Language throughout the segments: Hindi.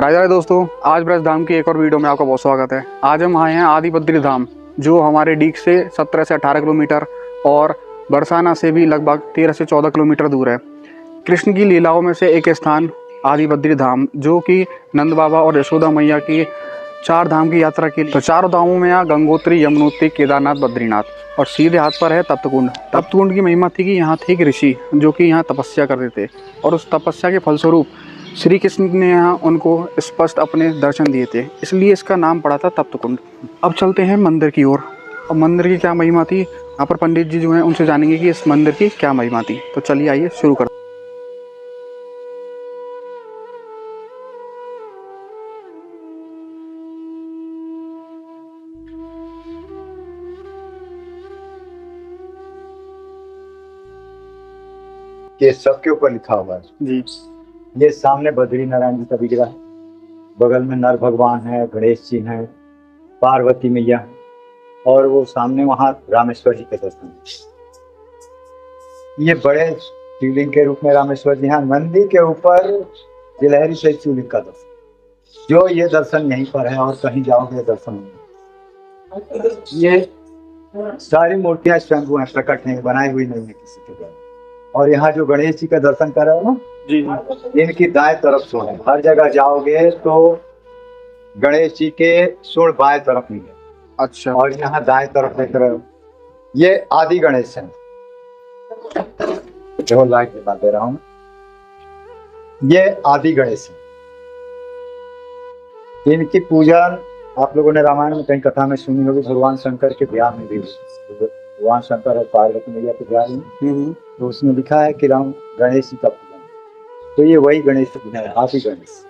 राधे राधे दोस्तों, आज ब्रज धाम की एक और वीडियो में आपका बहुत स्वागत है। आज हम आए हैं आदि बद्री धाम, जो हमारे डीग से 17 से 18 किलोमीटर और बरसाना से भी लगभग 13 से 14 किलोमीटर दूर है। कृष्ण की लीलाओं में से एक स्थान आदि बद्री धाम, जो कि नंद बाबा और यशोदा मैया की 4 धाम की यात्रा के लिए। तो 4 धामों में यहाँ गंगोत्री, यमुनोत्री, केदारनाथ, बद्रीनाथ और सीधे हाथ पर है तप्तकुंड। तप्तकुंड की महिमा थी कि यहाँ थे एक ऋषि जो कि यहाँ तपस्या करते थे और उस तपस्या के फलस्वरूप श्री कृष्ण ने यहाँ उनको स्पष्ट अपने दर्शन दिए थे, इसलिए इसका नाम पड़ा था तप्तकुंड। अब चलते हैं मंदिर की ओर। अब मंदिर की क्या महिमा थी, यहाँ पर पंडित जी जो हैं उनसे जानेंगे कि इस मंदिर की क्या महिमा थी। तो चलिए आइए शुरू करते हैं। ये सबके ऊपर लिखा हुआ है जी, ये सामने बद्री नारायण जी का विग्रह है, बगल में नर भगवान है, गणेश जी हैं, पार्वती मैया है और वो सामने वहां रामेश्वर जी के दर्शन है। ये बड़े शिवलिंग के रूप में रामेश्वर जी हैं। मंदिर के ऊपर गिलहरी से शिवलिंग का दर्शन, जो ये दर्शन यहीं पर है और कहीं जाओगे दर्शन नहीं। ये सारी मूर्तियां स्वयं हैं, प्रकट नहीं, बनाई हुई नहीं है किसी के द्वारा। और यहाँ जो गणेश जी का दर्शन कर रहे हो ना जी, इनकी दाएं तरफ सुन है। हर जगह जाओगे तो गणेश जी के सुर बाएं तरफ मिले। अच्छा। और यहाँ दाएं तरफ देख रहे हो, ये आदि गणेश है। जो लाइट के बात दे रहा हूँ, ये आदि गणेश है। इनकी पूजा आप लोगों ने रामायण में कहीं कथा में सुनी होगी, भगवान शंकर के ब्याह में भी हुई। भगवान शंकर और पार्वती मैया के ब्याह में तो उसमें लिखा है कि राम गणेश जी का पूजन, तो ये वही गणेश है, आदि गणेश।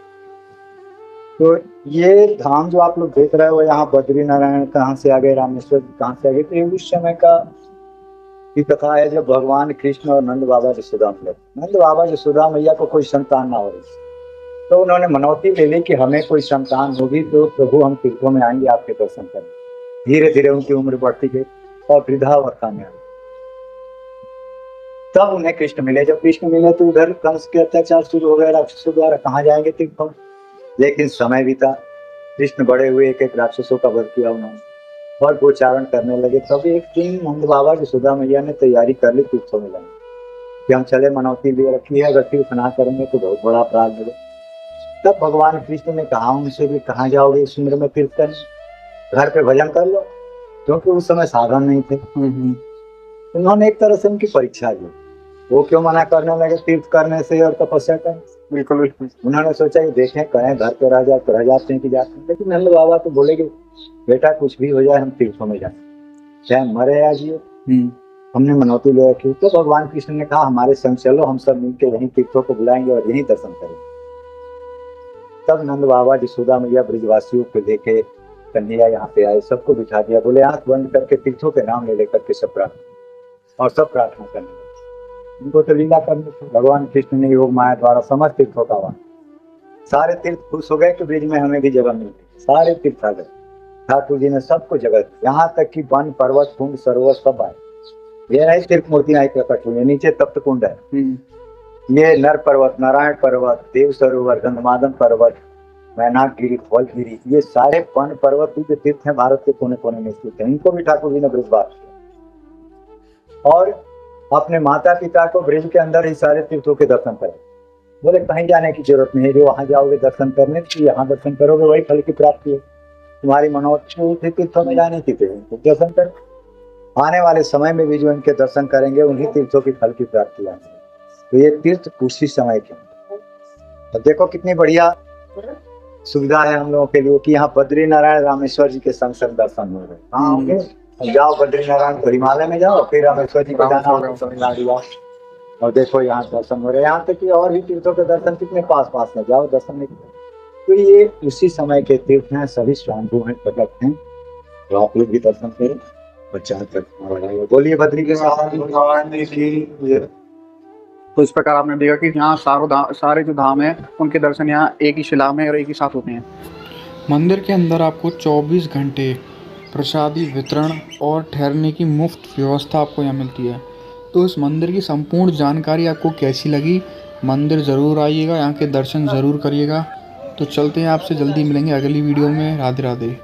तो ये धाम जो आप लोग देख रहे हो, यहाँ बद्री नारायण कहाँ से आ गए, रामेश्वर कहाँ से आ गए, तो ये उस समय का की कथा है जब भगवान कृष्ण और नंद बाबा यशोदा मैया, नंद बाबा यशोदा मैया को कोई संतान ना हो रही, तो उन्होंने मनौती ले ली कि हमें कोई संतान होगी तो प्रभु हम तीर्थों में आएंगे, आपके दर्शन करेंगे। धीरे धीरे उनकी उम्र बढ़ती गई और वृद्धावस्था में आ गई। तब उन्हें कृष्ण मिले। जब कृष्ण मिले तो उधर कंस के अत्याचार शुरू हो गया, राक्षसों द्वारा कहाँ जाएंगे तीर्थों। लेकिन समय बीता, कृष्ण बड़े हुए, एक एक राक्षसों का वध किया उन्होंने और गोचारण करने लगे। तब एक दिन नंद बाबा यशोदा मैया ने तैयारी कर ली तीर्थों में जाने कि हम चले, मनौती लिए रखी है, अगर तीर्थ ना करेंगे तो बहुत बड़ा अपराध होगा। तब भगवान कृष्ण ने कहा उनसे भी, कहाँ जाओगे इस उम्र में तीर्थ करने, घर पे भजन कर लो, क्योंकि उस समय साधन नहीं थे। उन्होंने एक तरह से उनकी परीक्षा ली। वो क्यों मना करने लगे तीर्थ करने से और तपस्या करने से? बिल्कुल बिल्कुल। उन्होंने सोचा कि देखें, कहें घर पे रह जाए तो रह जाते हैं कि जाते हैं। लेकिन नंद बाबा तो बोले कि बेटा कुछ भी हो जाए हम तीर्थों में जाए, चाहे मरे या जिए, हमने मनौती ले रखी। तो भगवान कृष्ण ने कहा हमारे संग चलो, हम सब मिलकर यहीं तीर्थों को बुलाएंगे और यहीं दर्शन करेंगे। तब नंद बाबा यशोदा मैया ब्रजवासियों को लेके कन्हैया यहाँ पे आए, सबको बिठा दिया, बोले आंख बंद करके तीर्थों के नाम ले लेकर के सब प्रार्थना, और सब प्रार्थना करने लगे। उनको तो लीला करने थे। भगवान कृष्ण ने योग माया द्वारा समस्त तीर्थों का वाहन, सारे तीर्थ खुश हो गए कि ब्रिज में हमें भी जगह मिल गई। सारे तीर्थ आ गए, ठाकुर जी ने सबको जगह दी, यहाँ तक कि वन, पर्वत, कुंड, सरोवर सब आए। ये नहीं तीर्थ मूर्तियां प्रकट हुई, नीचे तप्त कुंड है, ये नर पर्वत, नारायण पर्वत, देव सरोवर, गंधमादन पर्वत, मैनाक गिरी, फलगिरी, ये सारे वन पर्वत जो तीर्थ हैं भारत के कोने कोने में स्थित हैं। इनको भी ठाकुर जी ने ब्रजवास किया और अपने माता पिता को ब्रिज के अंदर ही सारे तीर्थों के दर्शन करें। बोले कहीं जाने की जरूरत नहीं है, जो वहां जाओगे दर्शन करने तो यहाँ दर्शन करोगे, वही फल की प्राप्ति है। तुम्हारी मनोती तीर्थों में जाने की दर्शन कर, आने वाले समय में भी जो इनके दर्शन करेंगे उन्हीं तीर्थों की फल की प्राप्ति आएगी। तो ये तीर्थ उसी समय के, तो देखो कितनी बढ़िया सुविधा है हम लोगों के लिए कि यहाँ बद्री नारायण रामेश्वर जी के संग संग दर्शन हो रहे। हाँ होंगे, जाओ बद्री नारायण तो हिमालय में जाओ, फिर रामेश्वर जी को जाना होगा तमिलनाडु जाओ, और देखो यहाँ दर्शन हो रहे। यहाँ तक कि और भी तीर्थों के दर्शन कितने पास पास में, जाओ दर्शन नहीं। तो ये उसी समय के तीर्थ हैं, सभी स्वयंभू हैं, प्रकट हैं, तो आप लोग भी दर्शन करें। बोलिए बद्री के तो इस प्रकार आपने देखा कि यहाँ सारे जो धाम है उनके दर्शन यहाँ एक ही शिला में और एक ही साथ होते हैं। मंदिर के अंदर आपको 24 घंटे प्रसादी वितरण और ठहरने की मुफ्त व्यवस्था आपको यहाँ मिलती है। तो इस मंदिर की संपूर्ण जानकारी आपको कैसी लगी, मंदिर ज़रूर आइएगा, यहाँ के दर्शन ज़रूर करिएगा। तो चलते हैं, आपसे जल्दी मिलेंगे अगली वीडियो में। राधे राधे।